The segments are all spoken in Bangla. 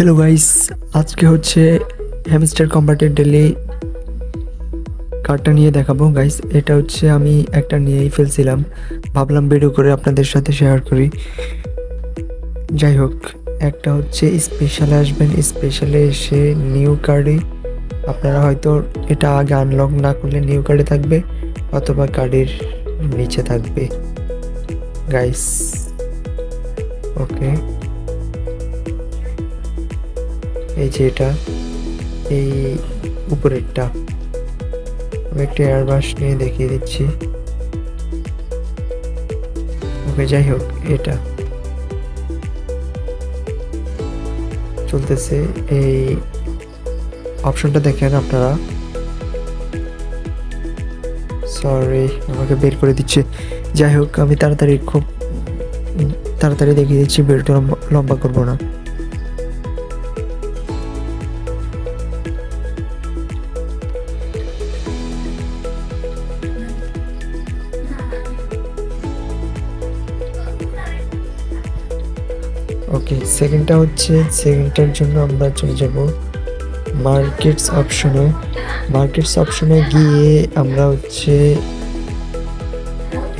হ্যালো গাইস, আজকে হচ্ছে হ্যামস্টার কম্বাটের ডেলি কার্ডটা নিয়ে দেখাবো গাইস। এটা হচ্ছে আমি একটা নিয়েই ফেলছিলাম, ভাবলাম ভিডিও করে আপনাদের সাথে শেয়ার করি। যাই হোক, একটা হচ্ছে স্পেশালে আসবেন, স্পেশালে এসে নিউ কার্ডে আপনারা হয়তো এটা আগে আনলক না করলে নিউ কার্ডে থাকবে অথবা কার্ডের নিচে থাকবে গাইস। ওকে, এই যে এটা এই উপরেরটা আমি একটা এয়ারবাস নিয়ে দেখিয়ে দিচ্ছি। ওকে, যাই হোক, এটা চলতেছে। এই অপশনটা দেখেন আপনারা, সরি আমাকে বের করে দিচ্ছে। যাই হোক, আমি খুব তাড়াতাড়ি দেখিয়ে দিচ্ছি, ভিডিওটা লম্বা করবো না। ওকে, সেকেন্ডটার জন্য আমরা চলে যাব মার্কেটস অপশনে গিয়ে আমরা হচ্ছে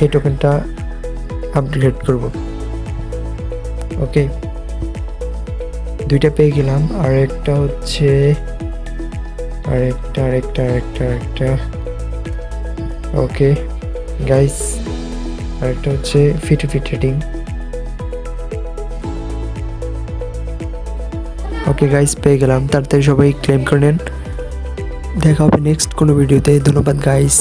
এই টোকেনটা আপডেট করব। ওকে, দুইটা পেয়ে গেলাম, আর একটা হচ্ছে আরেকটা ওকে গাইস, আরেকটা হচ্ছে ফিট ট্রেডিং। ওকে গাইস, পেয়ে গেলাম, তাড়াতাড়ি সবাই ক্লেম করে নেন। দেখা হবে নেক্সট কোনো ভিডিওতে। ধন্যবাদ গাইস।